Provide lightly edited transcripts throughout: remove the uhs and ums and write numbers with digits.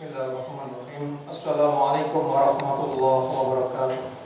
Bismillahirrahmanirrahim. Assalamualaikum warahmatullahi wabarakatuh.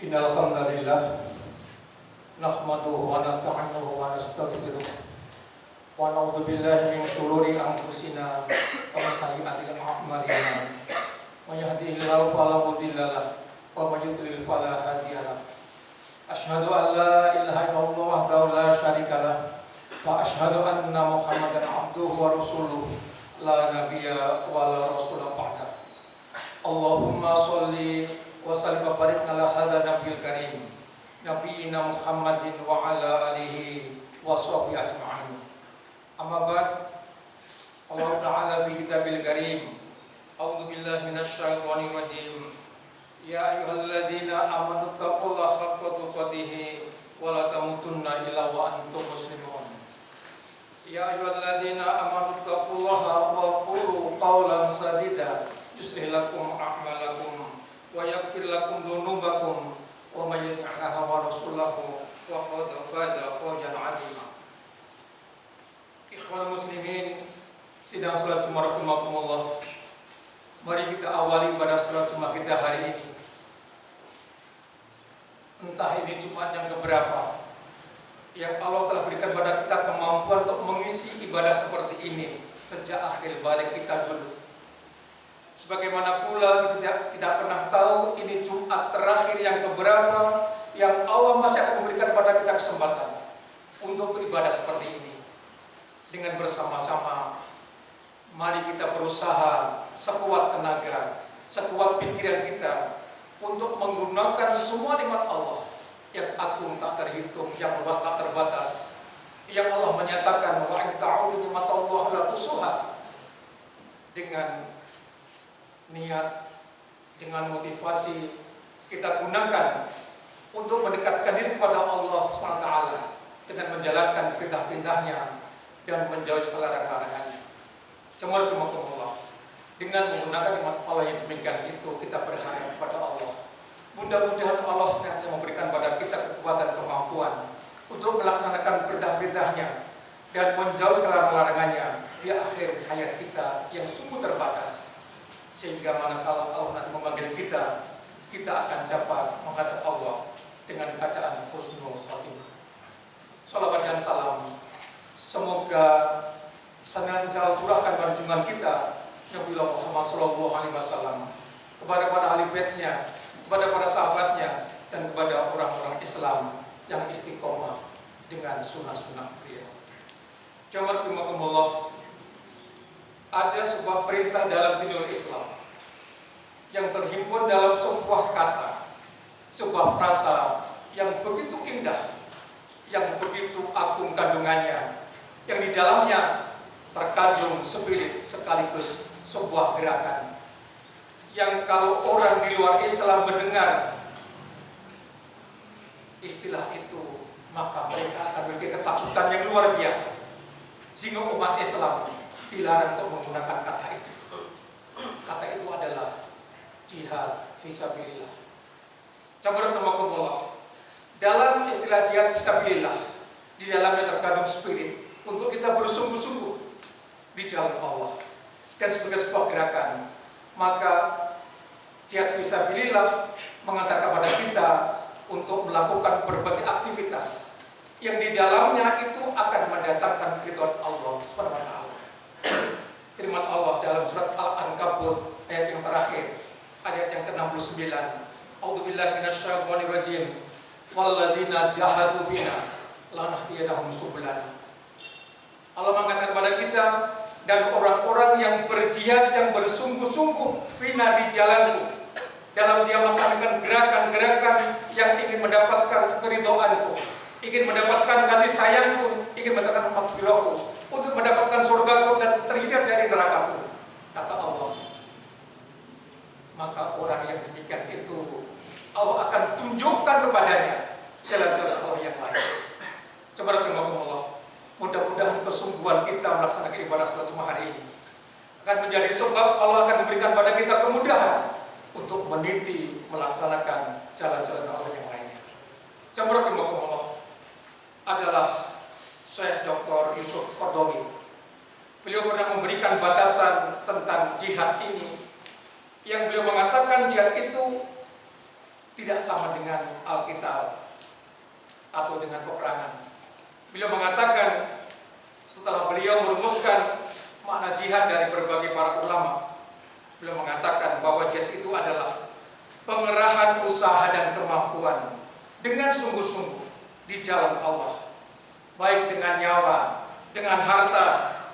Innal hamdalillah nahmaduhu wa nasta'inuhu wa nastaghfiruh wa na'udzu billahi min shururi anfusina wa min sayyi'ati a'malina. May yahdihillahu fala mudilla lahu wa may yudlil fala hadiya lahu. Asyhadu an la ilaha illallah wahdahu la syarika lahu wa asyhadu anna Muhammadan abduhu wa rasuluh la nabiyya wa la rasula ba'da. Allahumma sholli wa sallim wa barik ala hadza nabiyil karim nabiyina Muhammadin wa ala alihi wa sahbihi ajma'in. Amma ba'd. Allah Ta'ala bi kitabil karim. A'udzu billahi minasy syaithanir rajim. Ya ayyuhalladzina amanu taqullaha haqqa tuqatih wa la tamutunna illa wa antum muslimun. Ya ayyuhalladzina amanu taqullaha wa qulu qawlan sadida yuslih lakum a'malakum wa yaghfir lakum dzunubakum wa may yuti'illah wa rasulahu faqad faza fawzan 'azima. Ikhwan muslimin, sidang salat Jumat rahimakumullah. Mari kita awali pada salat Jumat kita hari ini. Entah ini Jumat yang keberapa yang Allah telah berikan pada kita kemampuan untuk mengisi ibadah seperti ini sejak akhir balik kita dulu. Sebagaimana pula kita tidak pernah tahu ini Jumat terakhir yang keberapa yang Allah masih akan memberikan pada kita kesempatan untuk beribadah seperti ini. Dengan bersama-sama, mari kita berusaha sekuat tenaga, sekuat pikiran kita untuk menggunakan semua nikmat Allah yang agung tak terhitung, yang luas tak terbatas, yang Allah menyatakan wa in ta'udu ni'matallahi la tusuha. Dengan niat, dengan motivasi kita gunakan untuk mendekatkan diri kepada Allah SWT dengan menjalankan perintah-perintahnya dan menjauhi larangan-larangannya. Jazakumullah. Dengan menggunakan nikmat Allah yang demikian itu, kita berharap kepada Allah. Mudah-mudahan Allah senantiasa memberikan pada kita kekuatan kemampuan untuk melaksanakan perintah-perintahnya dan menjauhi larangan-larangannya di akhir hayat kita yang sungguh terbatas. Sehingga manakala Allah nanti memanggil kita, kita akan dapat menghadap Allah dengan keadaan husnul khotimah. Salawat dan salam semoga senantiasa curahkan pada junjungan kita Nabi Muhammad SAW kepada para ahli baitnya, kepada para sahabatnya, dan kepada orang-orang Islam yang istiqomah dengan sunnah-sunnah beliau. Jazakumullah. Ada sebuah perintah dalam dinul Islam yang terhimpun dalam sebuah kata, sebuah frasa yang begitu indah, yang begitu agung kandungannya, yang di dalamnya terkandung spirit sekaligus sebuah gerakan yang kalau orang di luar Islam mendengar istilah itu, maka mereka akan memiliki ketakutan yang luar biasa, sehingga umat Islam dilarang untuk menggunakan kata itu. Kata itu adalah jihad fisabilillah. Jazakumullah. Dalam istilah jihad fisabilillah, di dalamnya terkandung spirit untuk kita bersungguh-sungguh di jalan Allah dan sebagai sebuah gerakan. Maka jihad fisabilillah mengantarkan kepada kita untuk melakukan berbagai aktivitas yang di dalamnya itu akan mendatangkan keridhaan Allah Subhanahu wa taala. Firman Allah dalam surat Al-Ankabut ayat yang terakhir, ayat yang ke-69. A'udzubillahi minasyaitonir rajim. Walladzina jahadu fina lanahdiyannahum subulana. Allah mengatakan kepada kita, dan orang-orang yang berjihad, yang bersungguh-sungguh fina di jalanku, dalam dia melaksanakan gerakan-gerakan yang ingin mendapatkan keridhaanku, ingin mendapatkan kasih sayangku, ingin mendapatkan maghfirahku, untuk mendapatkan surgaku dan terhindar dari nerakaku, kata Allah. Maka orang yang demikian itu Allah akan tunjukkan kepadanya jalan-jalan Allah yang lain. Jazakumullah. Mudah-mudahan kesungguhan kita melaksanakan ibadah salat Jumat hari ini akan menjadi sebab Allah akan memberikan pada kita kemudahan untuk meniti melaksanakan jalan-jalan Allah yang lainnya. Jazakumullah adalah Syekh Dr. Yusuf Qaradawi. Beliau pernah memberikan batasan tentang jihad ini, yang beliau mengatakan jihad itu tidak sama dengan Alkitab atau dengan peperangan. Beliau mengatakan, setelah beliau merumuskan makna jihad dari berbagai para ulama, beliau mengatakan bahwa jihad itu adalah pengerahan usaha dan kemampuan dengan sungguh-sungguh di jalan Allah, baik dengan nyawa, dengan harta,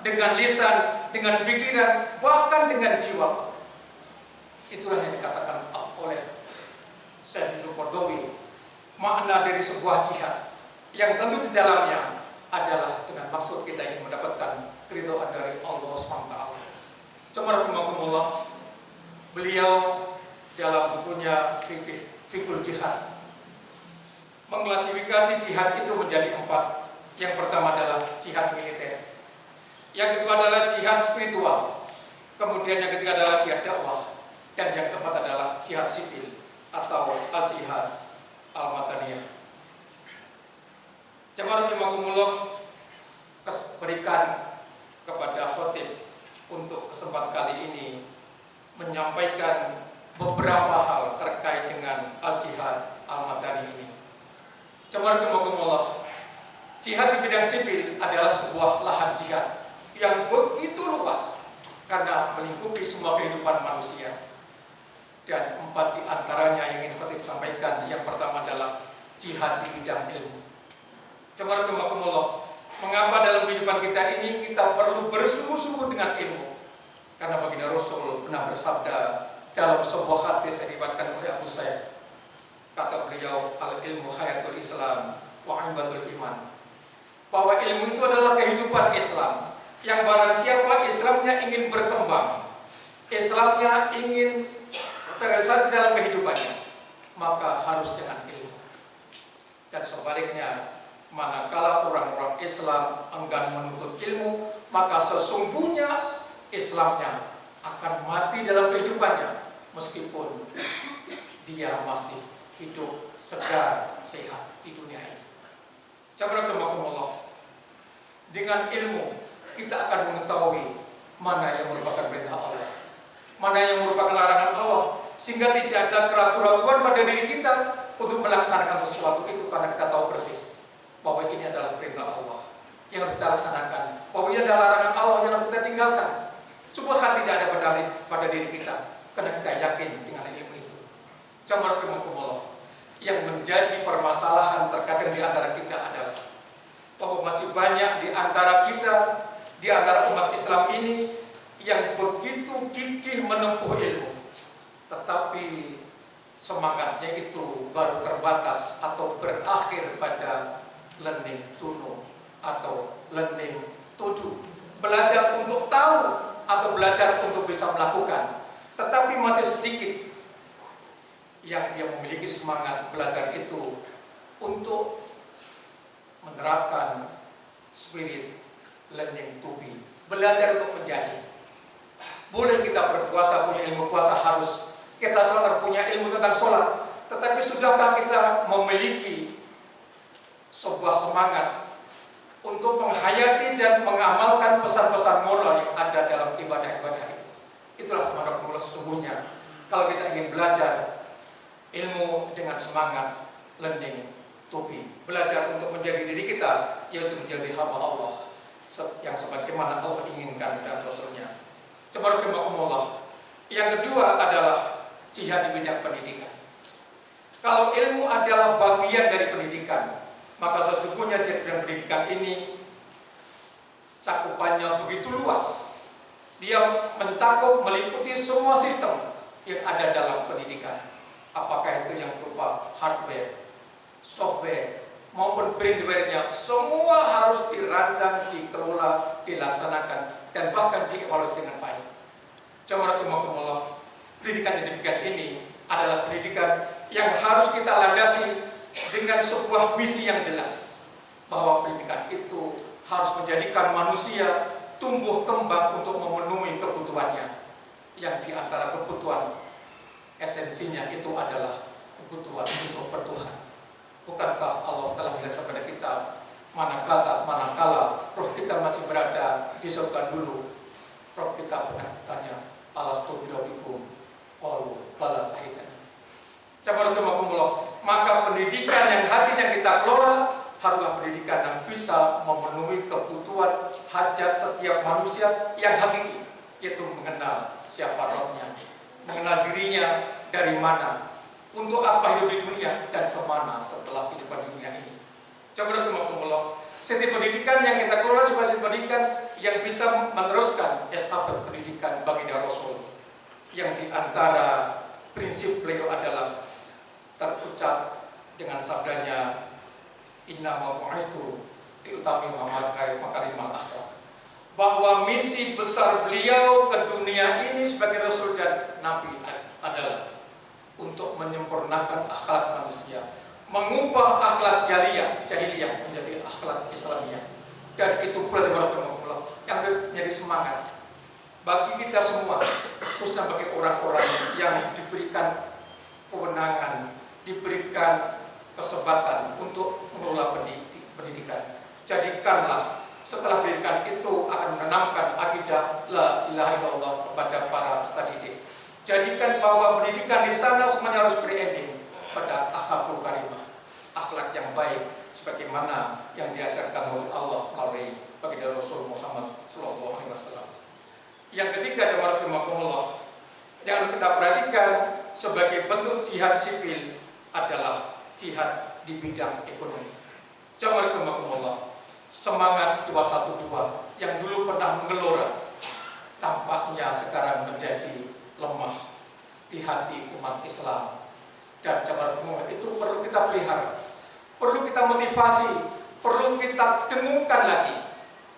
dengan lisan, dengan pikiran, bahkan dengan jiwa. Itulah yang dikatakan oleh Syekh Al-Qaradawi, makna dari sebuah jihad yang tentu di dalamnya adalah dengan maksud kita ingin mendapatkan keridhaan dari Allah SWT. Bismillahirrahmanirrahim. Beliau dalam bukunya Fiqhul Jihad mengklasifikasi jihad itu menjadi 4. Yang pertama adalah jihad militer, yang kedua adalah jihad spiritual, kemudian yang ketiga adalah jihad dakwah, dan yang keempat adalah jihad sipil atau al-jihad al-madaniyah. Jamaah rahimakumullah, berikan kepada khotib untuk kesempatan kali ini menyampaikan beberapa hal terkait dengan al-jihad al-madani ini. Jamaah rahimakumullah, jihad di bidang sipil adalah sebuah lahan jihad yang begitu luas karena melingkupi semua kehidupan manusia. Dan 4 di antaranya yang ingin khotib sampaikan. Yang pertama adalah jihad di bidang ilmu. Jemaah rahimakumullah, mengapa dalam kehidupan kita ini kita perlu bersungguh-sungguh dengan ilmu? Karena baginda Rasul pernah bersabda dalam sebuah hadis yang diriwayatkan oleh Abu Sa'id. Kata beliau, al-ilmu hayatul Islam wa ibatul iman. Bahwa ilmu itu adalah kehidupan Islam. Yang barang siapa Islamnya ingin berkembang, Islamnya ingin terrealisasi dalam kehidupannya, maka harus dengan ilmu. Dan sebaliknya, manakala orang-orang Islam enggan menuntut ilmu, maka sesungguhnya Islamnya akan mati dalam kehidupannya, meskipun dia masih hidup segar, sehat di dunia ini. Jamaah rahimakumullah, dengan ilmu kita akan mengetahui mana yang merupakan perintah Allah, mana yang merupakan larangan Allah, sehingga tidak ada keraguan-keraguan pada diri kita untuk melaksanakan sesuatu itu, karena kita tahu persis bahwa ini adalah perintah Allah yang harus kita laksanakan, bahwa ini adalah larangan Allah yang harus kita tinggalkan. Subhat tidak ada pada diri kita, karena kita yakin dengan ilmu itu. Jamaah rahimakumullah, yang menjadi permasalahan terkadang di antara kita adalah bahwa masih banyak di antara kita, di antara umat Islam ini yang begitu gigih menempuh ilmu, tetapi semangatnya itu baru terbatas atau berakhir pada learning to know atau learning to do. Belajar untuk tahu atau belajar untuk bisa melakukan, tetapi masih sedikit yang dia memiliki semangat belajar itu untuk menerapkan spirit learning to be, belajar untuk menjadi. Boleh kita berpuasa, punya ilmu puasa, harus kita sholat, punya ilmu tentang sholat, tetapi sudahkah kita memiliki sebuah semangat untuk menghayati dan mengamalkan pesan-pesan moral yang ada dalam ibadah-ibadah itu? Itulah semangat pemula sesungguhnya. Kalau kita ingin belajar ilmu dengan semangat learning to be, belajar untuk menjadi diri kita, yaitu menjadi hamba Allah yang sebagaimana Allah inginkan dan Rasulnya. Jemaah rahimakumullah, yang kedua adalah jihad di bidang pendidikan. Kalau ilmu adalah bagian dari pendidikan, maka sesungguhnya jihad di bidang pendidikan ini cakupannya begitu luas. Dia mencakup, meliputi semua sistem yang ada dalam pendidikan. Apakah itu yang berupa hardware, software, maupun firmware-nya, semua harus dirancang, dikelola, dilaksanakan, dan bahkan dievaluasi dengan baik. Jamaah rahimakumullah, pendidikan di demikian ini adalah pendidikan yang harus kita landasi dengan sebuah misi yang jelas, bahwa pendidikan itu harus menjadikan manusia tumbuh kembang untuk memenuhi kebutuhannya, yang diantara kebutuhan esensinya itu adalah kebutuhan untuk bertuhan. Bukankah Allah telah menjelaskan kepada kita, manakala roh kita masih berada di surga dulu, roh kita pernah bertanya, alastu birabbikum qalu bala syahidna. Maka pendidikan yang hadir yang kita kelola haruslah pendidikan yang bisa memenuhi kebutuhan hajat setiap manusia yang hakiki, yaitu mengenal siapa Rabbnya, mengenal dirinya dari mana, untuk apa hidup di dunia, dan kemana setelah kehidupan dunia ini. Setiap pendidikan yang kita kelola juga setiap pendidikan yang bisa meneruskan estafet pendidikan baginda Rasul, yang diantara prinsip beliau adalah terucap dengan sabdanya, inna ma bu'istu liutami makarimal akhlak, bahwa misi besar beliau ke dunia ini sebagai Rasul dan Nabi adalah untuk menyempurnakan akhlak manusia, mengubah akhlak jahiliyah menjadi akhlak Islamiyah. Dan itu pula yang harus menjadi semangat bagi kita semua, khususnya bagi orang-orang yang diberikan kewenangan, diberikan kesempatan untuk mengelola pendidikan. Jadikanlah setelah pendidikan itu akan menanamkan akidah la ilaha illallah kepada para peserta didik. Jadikan bahwa pendidikan di sana semuanya harus berending pada akhlakul karimah, akhlak yang baik sebagaimana yang diajarkan oleh Allah melalui baginda Rasul Muhammad SAW. Yang ketiga, jemaah rahimakumullah, yang kita perhatikan sebagai bentuk jihad sipil adalah jihad di bidang ekonomi. Jemaah rahimakumullah, semangat 212 yang dulu pernah menggelora tampaknya sekarang menjadi lemah di hati umat Islam. Dan jemaah rahimakumullah, itu perlu kita pelihara, perlu kita motivasi, perlu kita dengungkan lagi,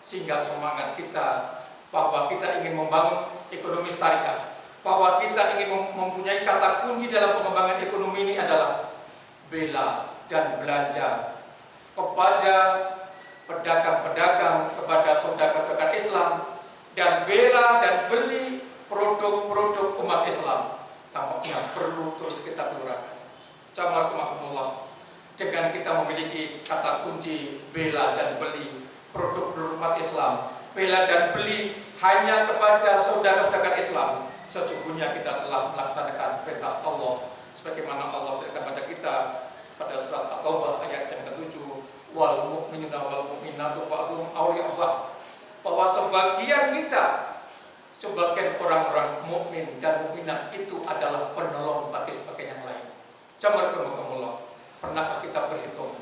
sehingga semangat kita bahwa kita ingin membangun ekonomi syariah, bahwa kita ingin mempunyai kata kunci dalam pengembangan ekonomi ini adalah bela dan belanja kepada pedagang-pedagang, kepada saudara-saudara Islam, dan bela dan beli produk-produk umat Islam. Tampaknya perlu terus kita gelorakan. Jazakumullah, dengan kita memiliki kata kunci bela dan beli produk-produk umat Islam, bela dan beli hanya kepada saudara-saudara Islam, sesungguhnya kita telah melaksanakan perintah Allah sebagaimana Allah berikan pada kita pada surat At-Taubah ayat yang ke-7, wal mu'minuna wal mu'minatu ba'dhum awliya'u ba'd, bahwa sebagian orang-orang mukmin dan mukminat itu adalah penolong bagi sebagian yang lain. Jazakumullah, pernahkah kita berhitung?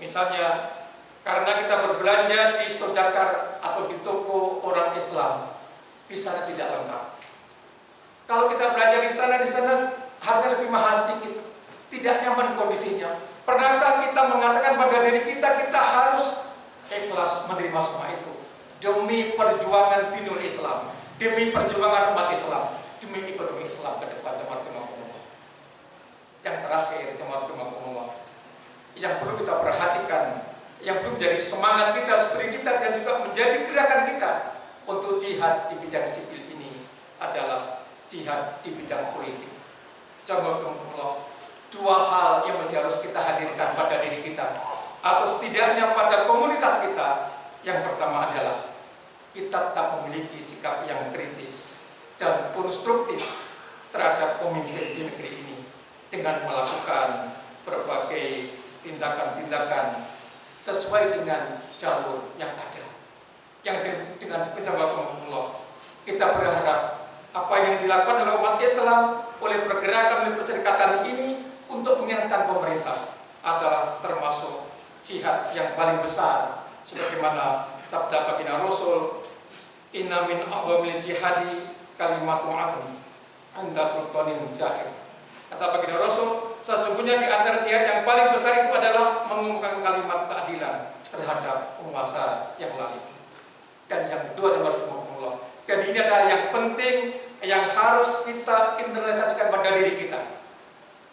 Misalnya karena kita berbelanja di sodakar atau di toko orang Islam, di sana tidak lengkap. Kalau kita belanja di sana harga lebih mahal sedikit, tidak nyaman kondisinya. Pernahkah kita mengatakan pada diri kita, kita harus ikhlas menerima semua itu demi perjuangan dinul Islam, demi perjuangan umat Islam, demi ekonomi Islam ke depan? Jemaah, yang terakhir, jemaah, yang perlu kita perhatikan, yang perlu menjadi semangat kita, seperti kita, dan juga menjadi gerakan kita untuk jihad di bidang sipil ini adalah jihad di bidang politik. Jazakumullah, dua hal yang harus kita hadirkan pada diri kita, atau setidaknya pada komunitas kita. Yang pertama adalah kita tetap memiliki sikap yang kritis dan konstruktif terhadap pemimpin di negeri ini dengan melakukan berbagai tindakan-tindakan sesuai dengan jalur yang ada. Yang dengan Allah, kita berharap apa yang dilakukan oleh umat Islam, oleh pergerakan, oleh perserikatan ini untuk mengingatkan pemerintah adalah termasuk jihad yang paling besar, sebagaimana sabda baginda Rasul, inna min a'dhamil jihadi kalimatu adl 'inda sultanin jahil. Kata baginda Rasul, sesungguhnya di antara jihad yang paling besar itu adalah mengumumkan kalimat keadilan terhadap penguasa yang lalim. Dan yang kedua, jemaah, dan ini adalah yang penting yang harus kita internalisasikan pada diri kita,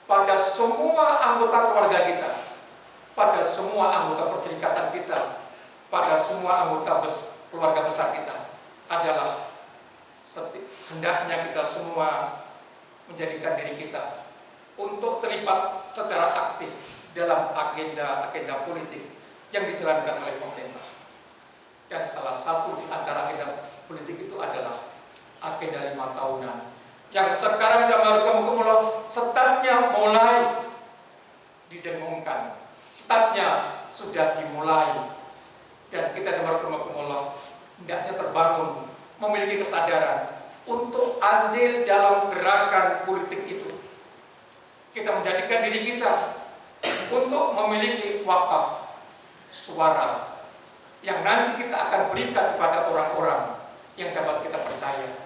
pada semua anggota keluarga kita, pada semua anggota perserikatan kita, pada semua anggota keluarga besar kita, adalah hendaknya kita semua menjadikan diri kita untuk terlibat secara aktif dalam agenda politik yang dijalankan oleh pemerintah. Dan salah satu di antara agenda politik itu adalah agenda 5 tahunan yang sekarang jamaah startnya mulai didengungkan, startnya sudah dimulai, dan kita jamaah hendaknya terbangun, memiliki kesadaran untuk andil dalam gerakan politik itu. Kita menjadikan diri kita untuk memiliki wakaf suara yang nanti kita akan berikan kepada orang-orang yang dapat kita percaya.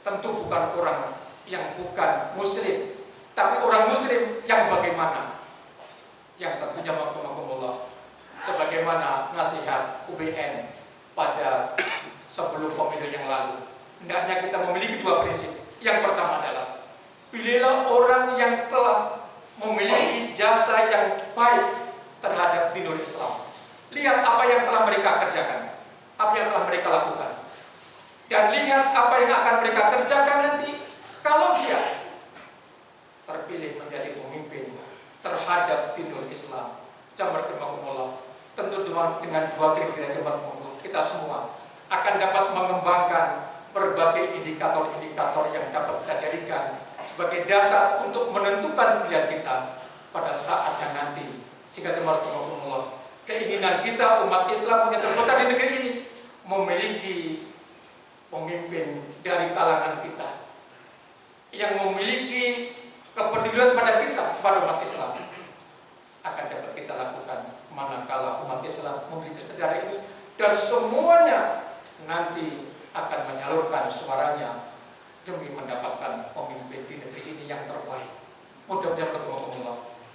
Tentu bukan orang yang bukan muslim, tapi orang muslim yang bagaimana? Yang tentunya makumullah, sebagaimana nasihat UBN pada sebelum pemilu yang lalu, hendaknya kita memiliki dua prinsip. Yang pertama adalah pilihlah orang yang telah memiliki jasa yang baik terhadap dinul Islam. Lihat apa yang telah mereka kerjakan, apa yang telah mereka lakukan, dan lihat apa yang akan mereka kerjakan nanti kalau dia terpilih menjadi pemimpin terhadap dinul Islam. Jamaah tentu dengan dua kriteria jamaah kita semua akan dapat mengembangkan berbagai indikator-indikator yang dapat kita jadikan sebagai dasar untuk menentukan pilihan kita pada saatnya nanti. Sehingga jamaah keinginan kita umat Islam yang terbesar di negeri ini memiliki pemimpin dari kalangan kita yang memiliki kepedulian pada kita, pada umat Islam, akan dapat kita lakukan manakala umat Islam memiliki kesadaran ini, dan semuanya nanti akan menyalurkan suaranya demi mendapatkan pemimpin di negeri ini yang terbaik. Mudah-mudahan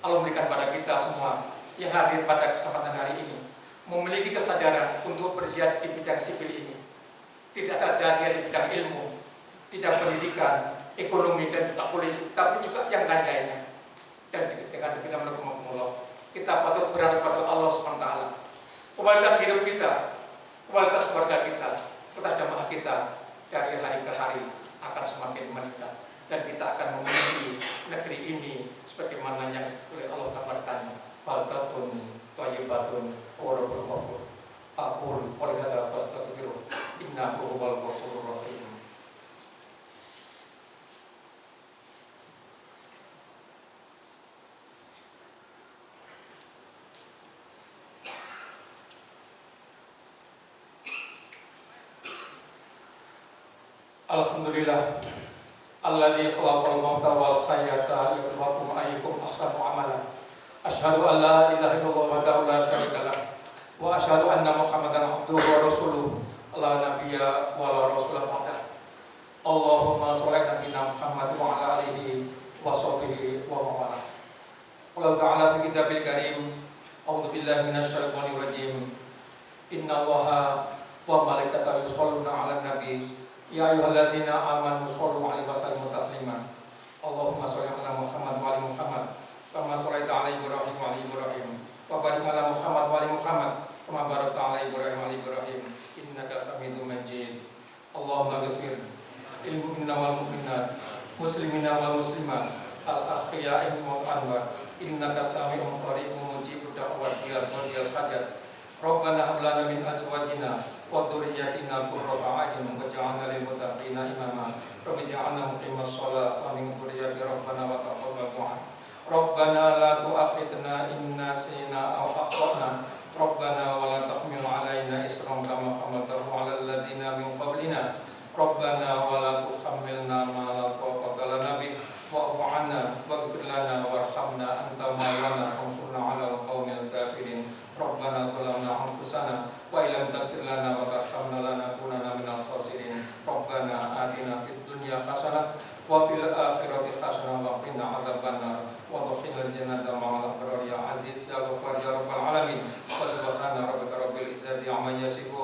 Allah memberikan pada kita semua yang hadir pada kesempatan hari ini memiliki kesadaran untuk berjihad di bidang sipil ini. Tidak saja dia di bidang ilmu, bidang pendidikan, ekonomi, dan juga politik, tapi juga yang lain-lainnya. Dan dengan kita menurut kita patut berharap pada Allah SWT. Kualitas hidup kita, kualitas keluarga kita, kualitas jamaah kita dari hari ke hari akan semakin meningkat, dan kita akan memiliki negeri ini sebagaimana yang oleh Allah tabarkan, baldatun thayyibatun wa rabbul ghafur. Aqulu qawli hadza fastaghfiruh innahu huwal ghafurur rahim. Alhamdulillah alladzi khalaqal mauta wal hayata liyabluwakum ayyukum ahsanu amalan. Asyhadu an la ilaha illallah wahdahu la syarika lah wa asyhadu anna Muhammadan abduhu wa rasuluh la nabiyya wa la rasula ba'dah. Allahumma shalli ala nabiyyina Muhammad wa ala alihi wa sahbihi wa man wala. Allah ta'ala fi kitabil karim, a'udzu billahi minasy syaithanir rajim. Innallaha wa malaikatahu yusholluna 'alan nabi. Ya ayyuhalladzina amanu shollu 'alaihi wa sallimu taslima. Allahumma sholli ala Muhammad wa ali Muhammad kama shallaita 'ala Ibrahim wa ali Ibrahim wa barik ala Muhammad wa ali Muhammad kama barakta 'ala Ibrahim wa ali Ibrahim innaka Hamidum Majid. Allahumma ghfir lil mu'minina wal mu'minat muslimina wal muslimat al ahya'i wal amwat innaka sami'un qaribun mujibud da'wat ya qadiyal hajat. Rabbana hab lana min azwajina wa dhurriyyatina qurrata a'yun waj'alna lil muttaqina imama. Rabbi ja'alna muqimas shalah wa min dhurriyyati rabbana wa taqabbal du'a. Rabbana la tu'akhidna in nasina aw akhtana. Rabbana wa la tahmil 'alaina isran kama hamaltahu 'alal ladzina min qablina. Rabbana wa la tuhammilna ma la taqata lana bih wa'fu 'anna waghfir lana warhamna anta maulana fansurna 'alal qaumil kafirin. Rabbana zalamna anfusana wa illam taghfir lana wa tarhamna lanakunanna minal khasirin. Rabbana atina fid dunya hasanah wa fil akhirati hasanah wa qina adzabannar wa adkhilna jannata ma'al abrar ya aziz ya ghaffar ya rabbal alamin. Wa subhana rabbika rabbil izzati amma yasifun